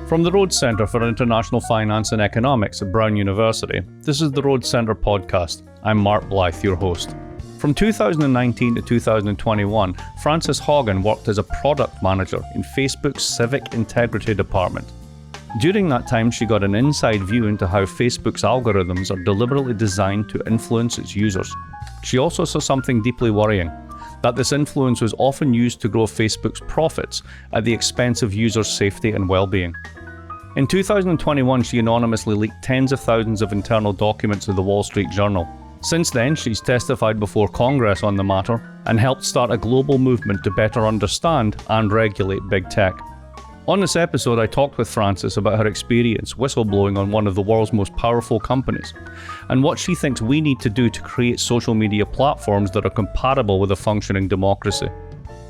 From the Rhodes Centre for International Finance and Economics at Brown University, this is the Rhodes Centre podcast. I'm Mark Blythe, your host. From 2019 to 2021, Frances Haugen worked as a product manager in Facebook's Civic Integrity Department. During that time, she got an inside view into how Facebook's algorithms are deliberately designed to influence its users. She also saw something deeply worrying, that this influence was often used to grow Facebook's profits at the expense of users' safety and well-being. In 2021, she anonymously leaked tens of thousands of internal documents to the Wall Street Journal. Since then, she's testified before Congress on the matter and helped start a global movement to better understand and regulate big tech. On this episode, I talked with Frances about her experience whistleblowing on one of the world's most powerful companies and what she thinks we need to do to create social media platforms that are compatible with a functioning democracy.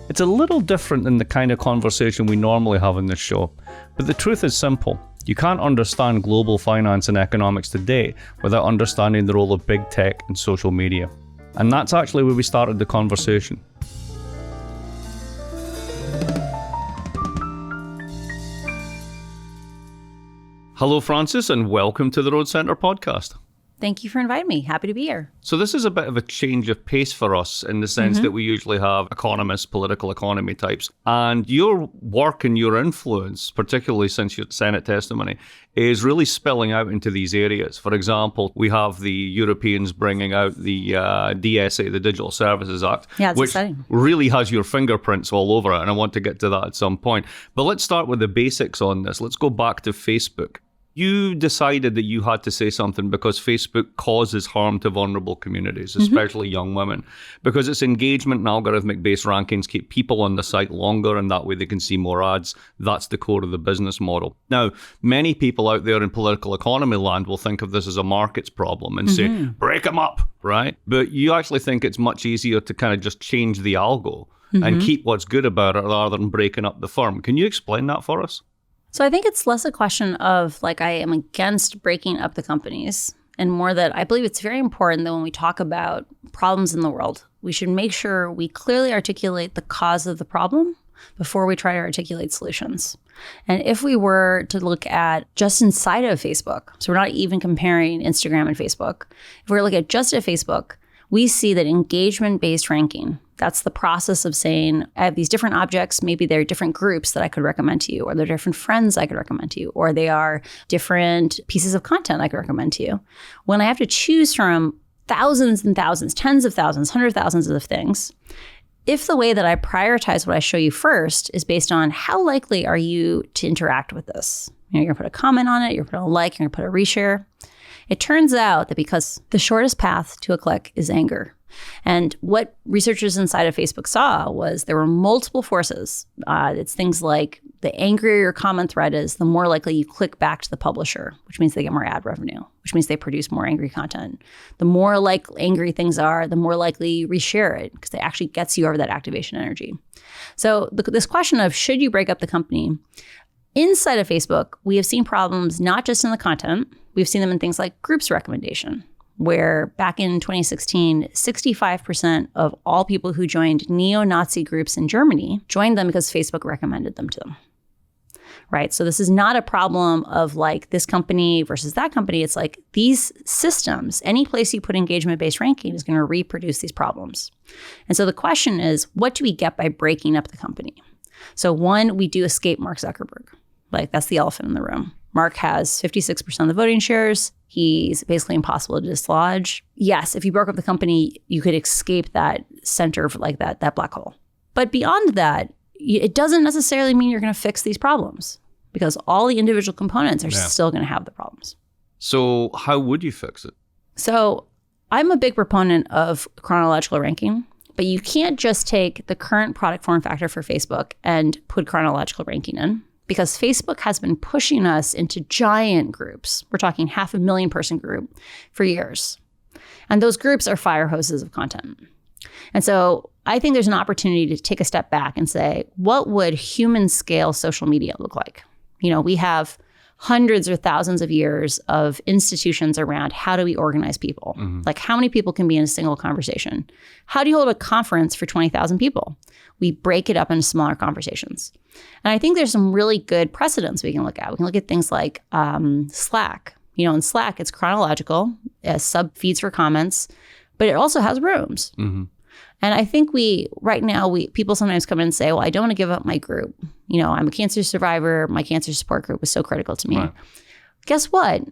It's a little different than the kind of conversation we normally have on this show, but the truth is simple. You can't understand global finance and economics today without understanding the role of big tech and social media. And that's actually where we started the conversation. Hello, Frances, and welcome to the Rhodes Centre podcast. Thank you for inviting me. Happy to be here. So this is a bit of a change of pace for us in the sense that we usually have economists, political economy types. And your work and your influence, particularly since your Senate testimony, is really spilling out into these areas. For example, we have the Europeans bringing out the DSA, the Digital Services Act, which exciting. Really has your fingerprints all over it. And I want to get to that at some point. But let's start with the basics on this. Let's go back to Facebook. You decided that you had to say something because Facebook causes harm to vulnerable communities, especially young women, because its engagement and algorithmic-based rankings keep people on the site longer, and that way they can see more ads. That's the core of the business model. Now, many people out there in political economy land will think of this as a markets problem and say, break them up, right? But you actually think it's much easier to kind of just change the algo and keep what's good about it rather than breaking up the firm. Can you explain that for us? So I think it's less a question of I am against breaking up the companies and more that I believe it's very important that when we talk about problems in the world, we should make sure we clearly articulate the cause of the problem before we try to articulate solutions. And if we were to look at just inside of Facebook, so we're not even comparing Instagram and Facebook, if we were to look at just at Facebook, we see that engagement-based ranking, that's the process of saying, I have these different objects, maybe they're different groups that I could recommend to you, or they're different friends I could recommend to you, or they are different pieces of content I could recommend to you. When I have to choose from thousands and thousands, tens of thousands, hundreds of thousands of things, if the way that I prioritize what I show you first is based on how likely are you to interact with this? You're going to put a comment on it, you're going to put a like, you're going to put a reshare. It turns out that because the shortest path to a click is anger. And what researchers inside of Facebook saw was there were multiple forces. It's things like the angrier your comment thread is, the more likely you click back to the publisher, which means they get more ad revenue, which means they produce more angry content. The more angry things are, the more likely you reshare it because it actually gets you over that activation energy. So this question of should you break up the company, inside of Facebook, we have seen problems not just in the content. We've seen them in things like groups recommendation, where back in 2016, 65% of all people who joined neo-Nazi groups in Germany joined them because Facebook recommended them to them, right? So this is not a problem of this company versus that company. It's these systems, any place you put engagement-based ranking is going to reproduce these problems. And so the question is, what do we get by breaking up the company? So one, we do escape Mark Zuckerberg. That's the elephant in the room. Mark has 56% of the voting shares. He's basically impossible to dislodge. Yes, if you broke up the company, you could escape that center of that black hole. But beyond that, it doesn't necessarily mean you're going to fix these problems because all the individual components are still going to have the problems. So how would you fix it? So I'm a big proponent of chronological ranking, but you can't just take the current product form factor for Facebook and put chronological ranking in. Because Facebook has been pushing us into giant groups. We're talking 500,000 person group for years. And those groups are fire hoses of content. And so I think there's an opportunity to take a step back and say, what would human scale social media look like? We have hundreds or thousands of years of institutions around how do we organize people? Like how many people can be in a single conversation? How do you hold a conference for 20,000 people? We break it up into smaller conversations. And I think there's some really good precedents we can look at. We can look at things like Slack. In Slack, it's chronological, sub feeds for comments, but it also has rooms. And I think right now, people sometimes come in and say, well, I don't want to give up my group. I'm a cancer survivor. My cancer support group was so critical to me. Right. Guess what?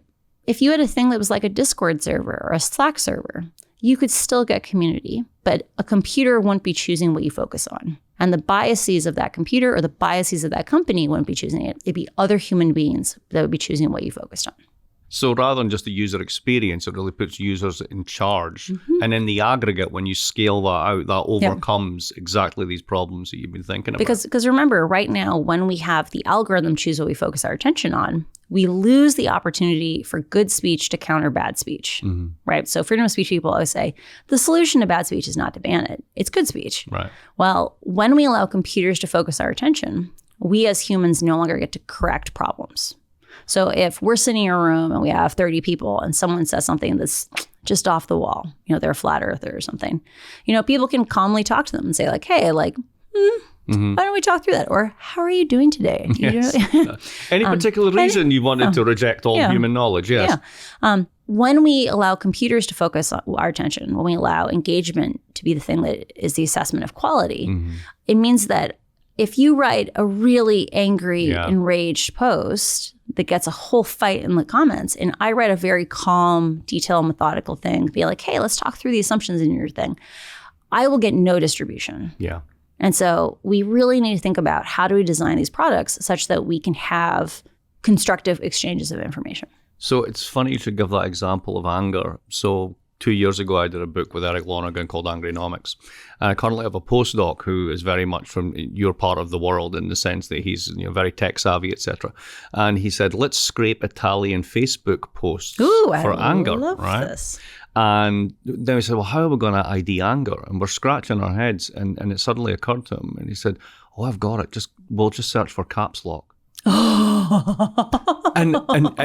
If you had a thing that was like a Discord server or a Slack server, you could still get community, but a computer wouldn't be choosing what you focus on. And the biases of that computer or the biases of that company wouldn't be choosing it. It'd be other human beings that would be choosing what you focused on. So rather than just the user experience, it really puts users in charge. And in the aggregate, when you scale that out, that overcomes exactly these problems that you've been thinking about. Because remember, right now, when we have the algorithm choose what we focus our attention on, we lose the opportunity for good speech to counter bad speech, right? So freedom of speech people always say, the solution to bad speech is not to ban it. It's good speech. Right. Well, when we allow computers to focus our attention, we as humans no longer get to correct problems. So if we're sitting in a room and we have 30 people and someone says something that's just off the wall, they're a flat earther or something, people can calmly talk to them and say like, hey, like, why don't we talk through that? Or how are you doing today? Yes. Any particular reason you wanted to reject all human knowledge? Yes. Yeah. When we allow computers to focus on our attention, when we allow engagement to be the thing that is the assessment of quality, it means that if you write a really angry, enraged post that gets a whole fight in the comments, and I write a very calm, detailed, methodical thing, be like, hey, let's talk through the assumptions in your thing, I will get no distribution. Yeah. And so we really need to think about how do we design these products such that we can have constructive exchanges of information. So it's funny you should give that example of anger. So 2 years ago, I did a book with Eric Lonergan called Angrynomics. And I currently have a postdoc who is very much from your part of the world in the sense that he's very tech savvy, etc. And he said, let's scrape Italian Facebook posts for anger. Love right? This. And then we said, well, how are we going to ID anger? And we're scratching our heads. And it suddenly occurred to him. And he said, oh, I've got it. We'll just search for caps lock. and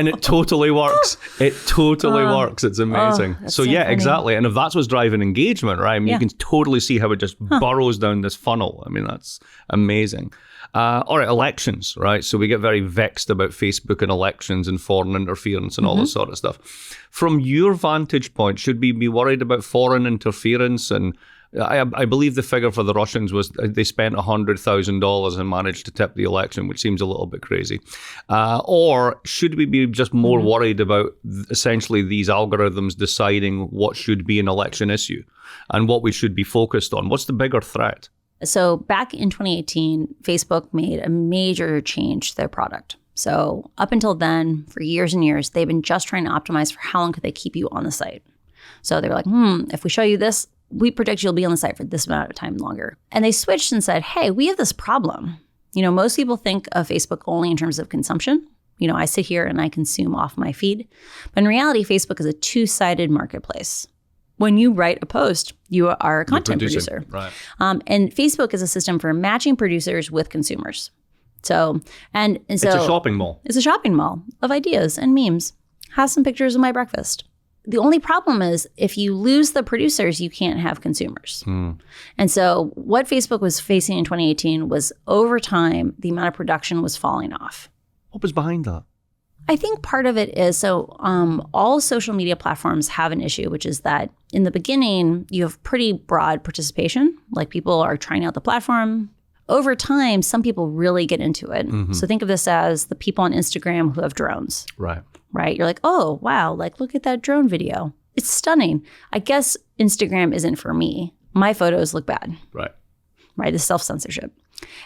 it totally works. It totally works. It's amazing. So yeah, funny. Exactly. And if that's what's driving engagement, right? I mean, you can totally see how it just burrows down this funnel. I mean, that's amazing. All right, elections, right? So we get very vexed about Facebook and elections and foreign interference and all this sort of stuff. From your vantage point, should we be worried about foreign interference? And I believe the figure for the Russians was they spent $100,000 and managed to tip the election, which seems a little bit crazy. Or should we be just more worried about essentially these algorithms deciding what should be an election issue and what we should be focused on? What's the bigger threat? So back in 2018, Facebook made a major change to their product. So up until then, for years and years, they've been just trying to optimize for how long could they keep you on the site. So they were like, if we show you this, we predict you'll be on the site for this amount of time longer. And they switched and said, hey, we have this problem. Most people think of Facebook only in terms of consumption. I sit here and I consume off my feed. But in reality, Facebook is a two-sided marketplace. When you write a post, you are a content producer. Right. And Facebook is a system for matching producers with consumers. So it's a shopping mall. It's a shopping mall of ideas and memes. Has some pictures of my breakfast. The only problem is if you lose the producers, you can't have consumers. And so what Facebook was facing in 2018 was over time, the amount of production was falling off. What was behind that? I think part of it is, all social media platforms have an issue, which is that in the beginning, you have pretty broad participation. Like people are trying out the platform. Over time, some people really get into it. So think of this as the people on Instagram who have drones. Right? You're like, oh, wow, like look at that drone video. It's stunning. I guess Instagram isn't for me. My photos look bad. Right? The self-censorship.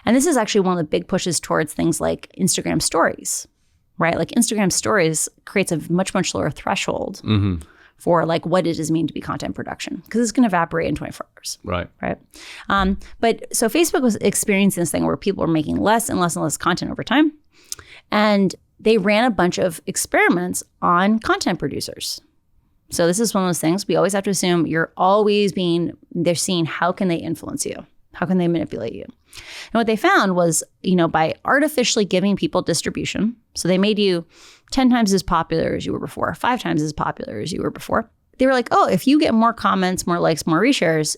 And this is actually one of the big pushes towards things like Instagram stories, right? Like Instagram stories creates a much, much lower threshold for like what it does mean to be content production because it's going to evaporate in 24 hours. Right. But so Facebook was experiencing this thing where people were making less and less and less content over time. And they ran a bunch of experiments on content producers. So this is one of those things we always have to assume they're seeing how can they influence you? How can they manipulate you? And what they found was, by artificially giving people distribution, so they made you 10 times as popular as you were before, 5 times as popular as you were before. They were like, oh, if you get more comments, more likes, more reshares,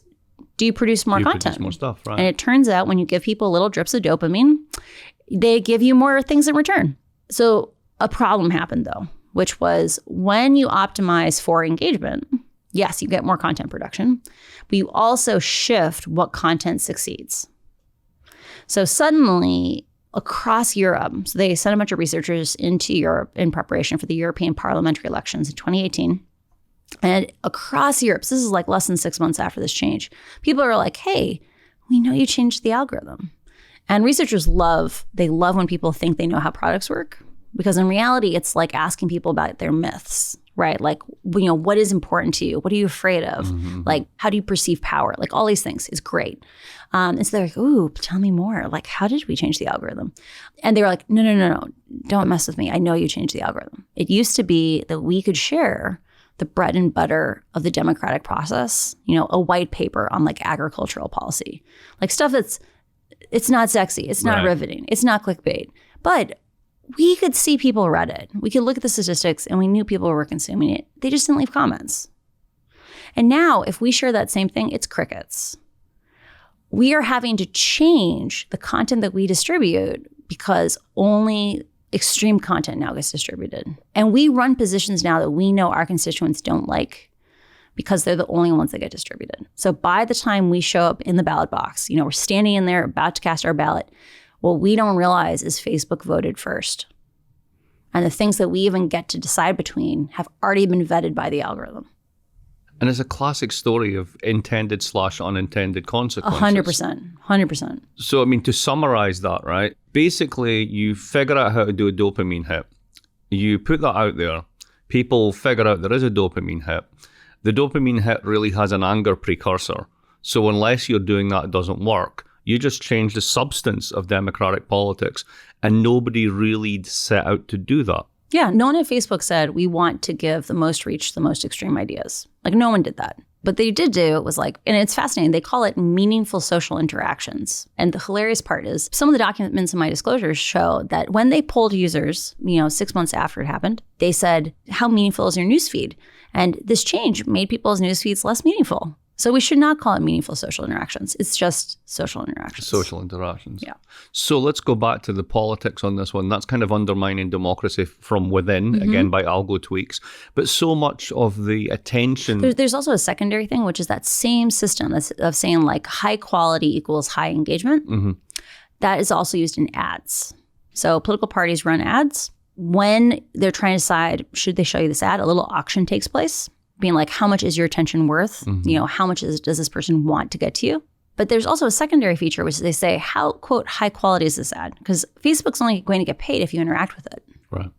do you produce more content? Produce more stuff, right? And it turns out when you give people little drips of dopamine, they give you more things in return. So a problem happened though, which was when you optimize for engagement, yes, you get more content production, but you also shift what content succeeds. So suddenly across Europe, so they sent a bunch of researchers into Europe in preparation for the European parliamentary elections in 2018. And across Europe, so this is like less than 6 months after this change, people are like, hey, we know you changed the algorithm. And researchers love when people think they know how products work, because in reality, it's like asking people about their myths, right? Like, what is important to you? What are you afraid of? Mm-hmm. Like, how do you perceive power? Like all these things is great. And so they're like, ooh, tell me more. Like, how did we change the algorithm? And they were like, no, don't mess with me. I know you changed the algorithm. It used to be that we could share the bread and butter of the democratic process, a white paper on like agricultural policy, like stuff it's not sexy, it's not riveting, it's not clickbait, but we could see people read it. We could look at the statistics and we knew people were consuming it. They just didn't leave comments. And now if we share that same thing, it's crickets. We are having to change the content that we distribute because only extreme content now gets distributed. And we run positions now that we know our constituents don't like because they're the only ones that get distributed. So by the time we show up in the ballot box, we're standing in there about to cast our ballot, what we don't realize is Facebook voted first. And the things that we even get to decide between have already been vetted by the algorithm. And it's a classic story of intended/unintended consequences. 100%. So, to summarize that, right? Basically, you figure out how to do a dopamine hit. You put that out there. People figure out there is a dopamine hit. The dopamine hit really has an anger precursor. So unless you're doing that, it doesn't work. You just change the substance of democratic politics. And nobody really set out to do that. Yeah, no one at Facebook said, we want to give the most reach, the most extreme ideas. Like, no one did that. But they did do, it was like, and it's fascinating, they call it meaningful social interactions. And the hilarious part is some of the documents in my disclosures show that when they polled users, 6 months after it happened, they said, how meaningful is your newsfeed? And this change made people's newsfeeds less meaningful. So we should not call it meaningful social interactions. It's just social interactions. Social interactions. Yeah. So let's go back to the politics on this one. That's kind of undermining democracy from within, again, by algo tweaks. But so much of the attention... There's also a secondary thing, which is that same system of saying like high quality equals high engagement. Mm-hmm. That is also used in ads. So political parties run ads. When they're trying to decide, should they show you this ad, a little auction takes place. Being like, how much is your attention worth? Mm-hmm. How much does this person want to get to you? But there's also a secondary feature, which they say, how, quote, high quality is this ad? Because Facebook's only going to get paid if you interact with it. Right.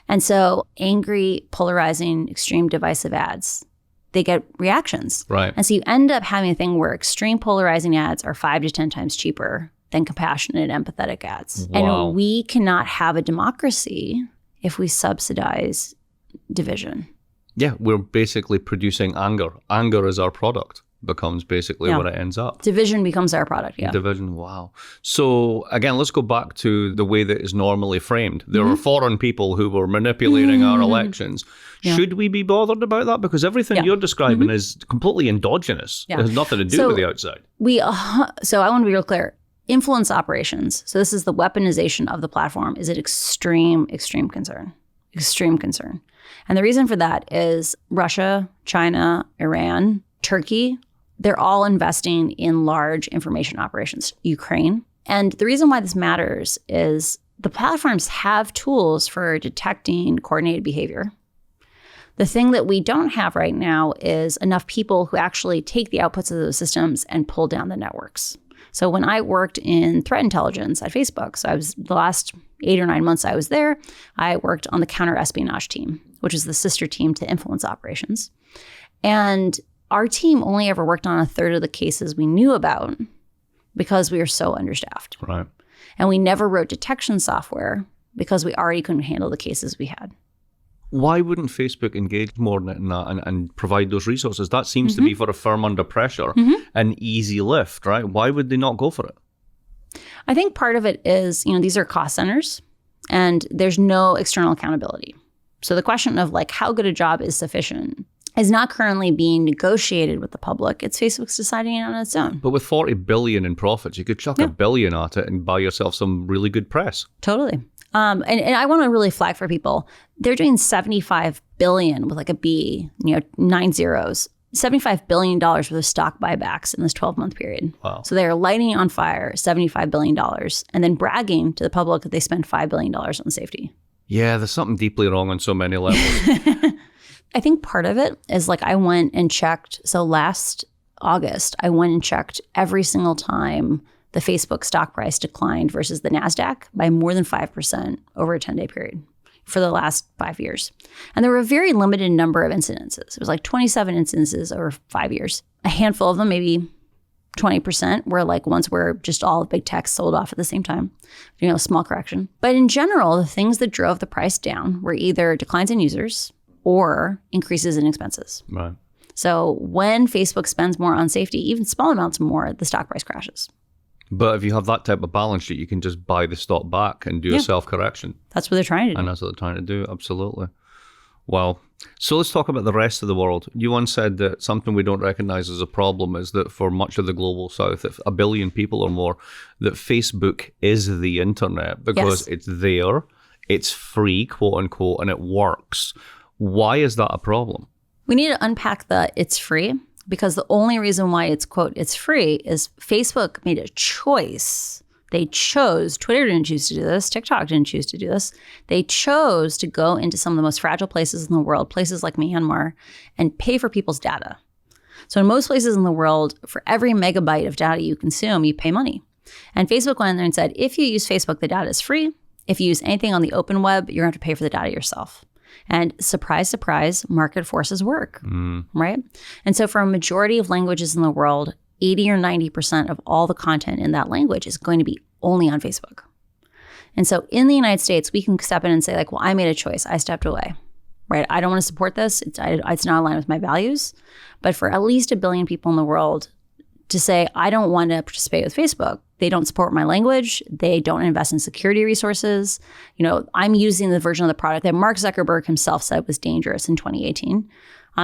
And so angry, polarizing, extreme divisive ads, they get reactions. Right. And so you end up having a thing where extreme polarizing ads are 5 to 10 times cheaper than compassionate, empathetic ads. Wow. And we cannot have a democracy if we subsidize division. Yeah, we're basically producing anger. Anger is our product, becomes basically what it ends up. Division becomes our product, yeah. Division, wow. So again, let's go back to the way that is normally framed. There are foreign people who were manipulating our elections. Yeah. Should we be bothered about that? Because everything you're describing is completely endogenous. Yeah. It has nothing to do with the outside. So I want to be real clear. Influence operations, so this is the weaponization of the platform, is an extreme concern. Extreme concern. And the reason for that is Russia, China, Iran, Turkey, they're all investing in large information operations. Ukraine. And the reason why this matters is the platforms have tools for detecting coordinated behavior. The thing that we don't have right now is enough people who actually take the outputs of those systems and pull down the networks. So when I worked in threat intelligence at Facebook, so I was the last 8 or 9 months I was there, I worked on the counter-espionage team, which is the sister team to influence operations. And our team only ever worked on a third of the cases we knew about because we were so understaffed. Right. And we never wrote detection software because we already couldn't handle the cases we had. Why wouldn't Facebook engage more in that and provide those resources? That seems to be for a firm under pressure, an easy lift, right? Why would they not go for it? I think part of it is, these are cost centers and there's no external accountability. So the question of like how good a job is sufficient is not currently being negotiated with the public. It's Facebook's deciding on its own. But with 40 billion in profits, you could chuck $1 billion at it and buy yourself some really good press. Totally. And I want to really flag for people, they're doing 75 billion with like a B, 9 zeros, $75 billion worth of stock buybacks in this 12-month period. Wow. So they're lighting on fire $75 billion and then bragging to the public that they spent $5 billion on safety. Yeah, there's something deeply wrong on so many levels. I think part of it is like I went and checked. So last August, I went and checked every single time the Facebook stock price declined versus the NASDAQ by more than 5% over a 10-day period for the last 5 years. And there were a very limited number of incidences. It was like 27 instances over 5 years. A handful of them, maybe 20%, were like ones where just all big tech sold off at the same time, a small correction. But in general, the things that drove the price down were either declines in users or increases in expenses. Right. So when Facebook spends more on safety, even small amounts more, the stock price crashes. But if you have that type of balance sheet, you can just buy the stock back and do a self-correction. That's what they're trying to do. And that's what they're trying to do, absolutely. Wow. So let's talk about the rest of the world. You once said that something we don't recognize as a problem is that for much of the global south, if 1 billion people or more, that Facebook is the internet because it's there, it's free, quote unquote, and it works. Why is that a problem? We need to unpack the it's free. Because the only reason why it's, quote, it's free is Facebook made a choice. They chose, Twitter didn't choose to do this, TikTok didn't choose to do this. They chose to go into some of the most fragile places in the world, places like Myanmar, and pay for people's data. So in most places in the world, for every megabyte of data you consume, you pay money. And Facebook went in there and said, if you use Facebook, the data is free. If you use anything on the open web, you're going to have to pay for the data yourself. And surprise, surprise, market forces work, right? And so for a majority of languages in the world, 80 or 90% of all the content in that language is going to be only on Facebook. And so in the United States, we can step in and say like, well, I made a choice. I stepped away, right? I don't want to support this. It's not aligned with my values. But for at least 1 billion people in the world to say, I don't want to participate with Facebook. They don't support my language. They don't invest in security resources. I'm using the version of the product that Mark Zuckerberg himself said was dangerous in 2018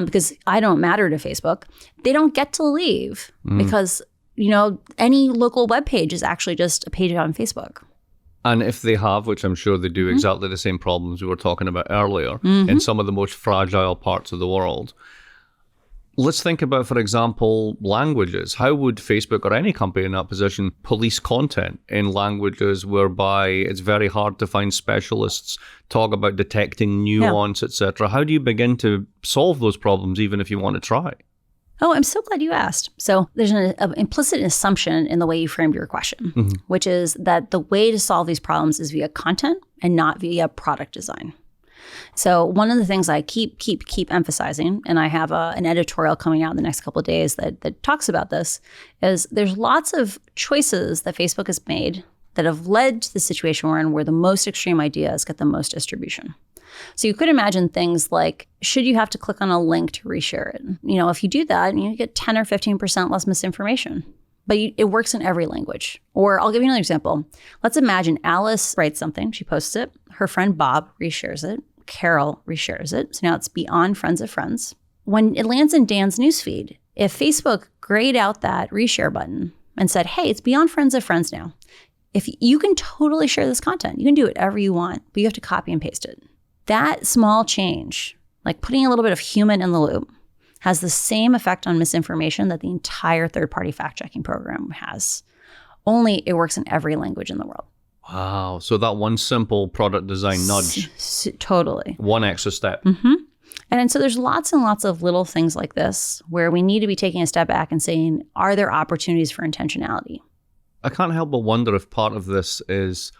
because I don't matter to Facebook. They don't get to leave because, any local web page is actually just a page on Facebook. And if they have, which I'm sure they do, exactly the same problems we were talking about earlier in some of the most fragile parts of the world. Let's think about, for example, languages. How would Facebook or any company in that position police content in languages whereby it's very hard to find specialists, talk about detecting nuance, etc.? How do you begin to solve those problems even if you want to try? Oh, I'm so glad you asked. So there's an implicit assumption in the way you framed your question, which is that the way to solve these problems is via content and not via product design. So one of the things I keep emphasizing, and I have an editorial coming out in the next couple of days that talks about this, is there's lots of choices that Facebook has made that have led to the situation we're in where the most extreme ideas get the most distribution. So you could imagine things like, should you have to click on a link to reshare it? If you do that, you get 10 or 15% less misinformation. But it works in every language. Or I'll give you another example. Let's imagine Alice writes something, she posts it, her friend Bob reshares it, Carol reshares it. So now it's beyond friends of friends. When it lands in Dan's newsfeed, if Facebook grayed out that reshare button and said, hey, it's beyond friends of friends now. If you can totally share this content, you can do whatever you want, but you have to copy and paste it. That small change, like putting a little bit of human in the loop, has the same effect on misinformation that the entire third-party fact-checking program has. Only it works in every language in the world. Wow. So that one simple product design nudge. Totally. One extra step. And so there's lots and lots of little things like this where we need to be taking a step back and saying, are there opportunities for intentionality? I can't help but wonder if part of this is,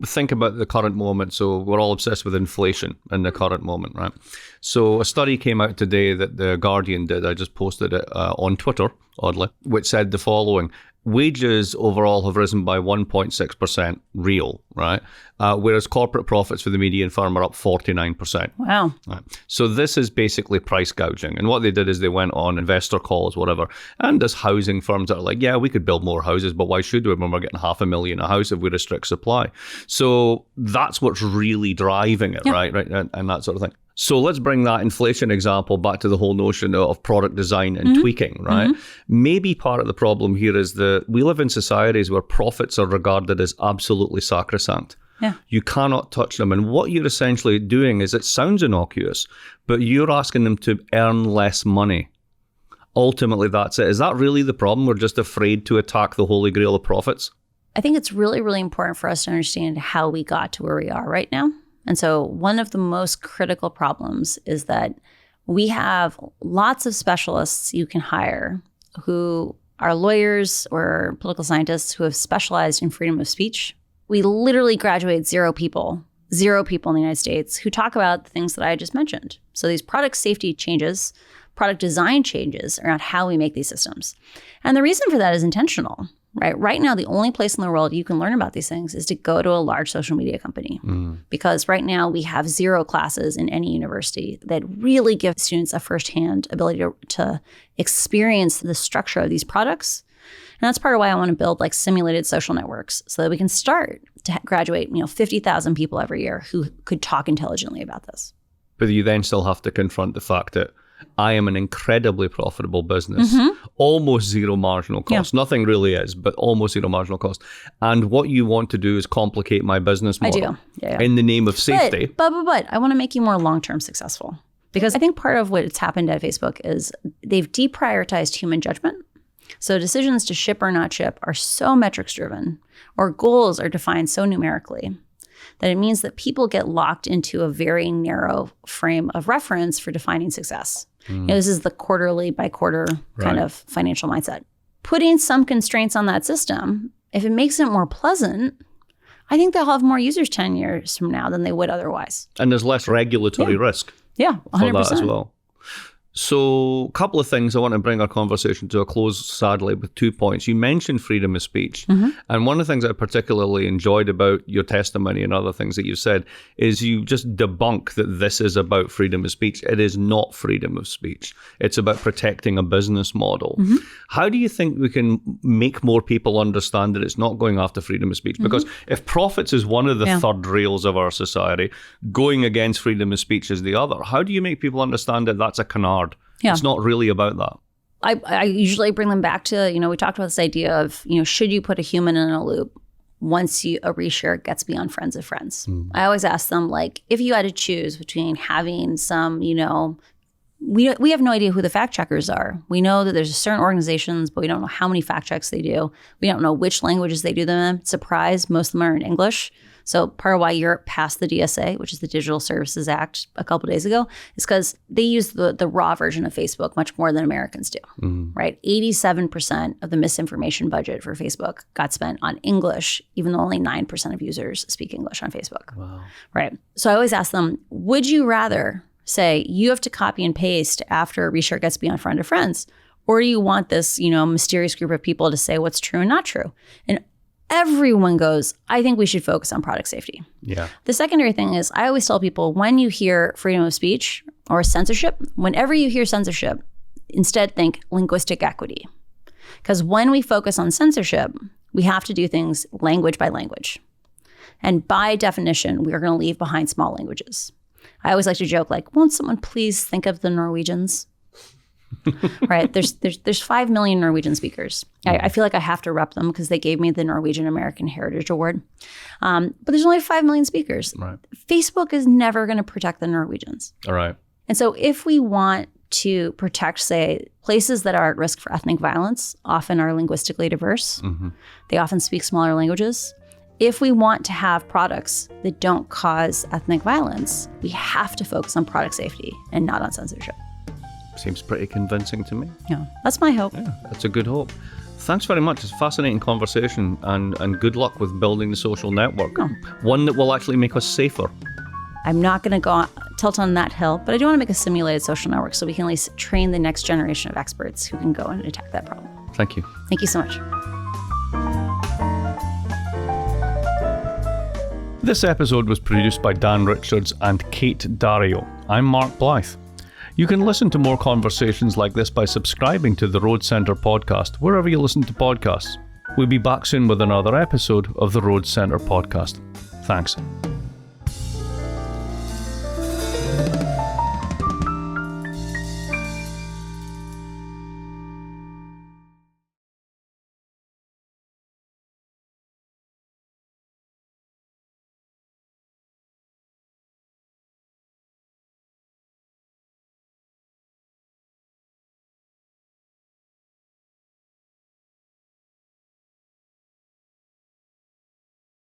think about the current moment. So we're all obsessed with inflation in the current moment, right? So a study came out today that The Guardian did. I just posted it on Twitter, oddly, which said the following. wages overall have risen by 1.6% real, right? Whereas corporate profits for the median firm are up 49%. Wow. Right. So this is basically price gouging. And what they did is they went on investor calls, whatever, and there's housing firms that are like, yeah, we could build more houses, but why should we when we're getting $500,000 a house if we restrict supply? So that's what's really driving it, right? And that sort of thing. So let's bring that inflation example back to the whole notion of product design and tweaking, right? Maybe part of the problem here is that we live in societies where profits are regarded as absolutely sacrosanct. Yeah. You cannot touch them. And what you're essentially doing is, it sounds innocuous, but you're asking them to earn less money. Ultimately, that's it. Is that really the problem? We're just afraid to attack the holy grail of profits? I think it's really, really important for us to understand how we got to where we are right now. And so one of the most critical problems is that we have lots of specialists you can hire who are lawyers or political scientists who have specialized in freedom of speech. We literally graduate zero people in the United States who talk about the things that I just mentioned. So these product safety changes, product design changes around how we make these systems. And the reason for that is intentional. Right now, the only place in the world you can learn about these things is to go to a large social media company. Because right now we have zero classes in any university that really give students a firsthand ability to experience the structure of these products. And that's part of why I want to build like simulated social networks so that we can start to graduate 50,000 people every year who could talk intelligently about this. But you then still have to confront the fact that I am an incredibly profitable business, almost zero marginal cost. Nothing really is, but almost zero marginal cost. And what you want to do is complicate my business model in the name of safety. But I want to make you more long-term successful. Because I think part of what's happened at Facebook is they've deprioritized human judgment. So decisions to ship or not ship are so metrics driven, or goals are defined so numerically, that it means that people get locked into a very narrow frame of reference for defining success. This is the quarterly by quarter kind of financial mindset. Putting some constraints on that system, if it makes it more pleasant, I think they'll have more users 10 years from now than they would otherwise. And there's less regulatory risk. Yeah, 100%. For that as well. So a couple of things I want to bring our conversation to a close, sadly, with 2 points. You mentioned freedom of speech. And one of the things I particularly enjoyed about your testimony and other things that you've said is you just debunk that this is about freedom of speech. It is not freedom of speech. It's about protecting a business model. How do you think we can make more people understand that it's not going after freedom of speech? Because if profits is one of the third rails of our society, going against freedom of speech is the other. How do you make people understand that that's a canard? It's not really about that. I usually bring them back to, we talked about this idea of, should you put a human in a loop once a reshare gets beyond friends of friends? I always ask them, like, if you had to choose between having some, we have no idea who the fact checkers are. We know that there's certain organizations, but we don't know how many fact checks they do. We don't know which languages they do them in. Surprise, most of them are in English. So part of why Europe passed the DSA, which is the Digital Services Act, a couple of days ago, is because they use the raw version of Facebook much more than Americans do, right? 87% of the misinformation budget for Facebook got spent on English, even though only 9% of users speak English on Facebook, right? So I always ask them, would you rather say you have to copy and paste after a reshare gets beyond friend of friends, or do you want this, mysterious group of people to say what's true and not true? And everyone goes, I think we should focus on product safety. Yeah. The secondary thing is, I always tell people, when you hear freedom of speech or censorship, whenever you hear censorship, instead think linguistic equity. Because when we focus on censorship, we have to do things language by language. And by definition, we are going to leave behind small languages. I always like to joke, like, won't someone please think of the Norwegians? Right? There's 5 million Norwegian speakers. I feel like I have to rep them because they gave me the Norwegian American Heritage Award. But there's only 5 million speakers. Right. Facebook is never going to protect the Norwegians. All right. And so if we want to protect, say, places that are at risk for ethnic violence, often are linguistically diverse. They often speak smaller languages. If we want to have products that don't cause ethnic violence, we have to focus on product safety and not on censorship. Seems pretty convincing to me. Yeah, that's my hope. Yeah, that's a good hope. Thanks very much. It's a fascinating conversation, and good luck with building the social network. One that will actually make us safer. I'm not going to go tilt on that hill, but I do want to make a simulated social network so we can at least train the next generation of experts who can go and attack that problem. Thank you. Thank you so much. This episode was produced by Dan Richards and Kate Dario. I'm Mark Blythe. You can listen to more conversations like this by subscribing to the Road Centre podcast, wherever you listen to podcasts. We'll be back soon with another episode of the Road Centre podcast. Thanks.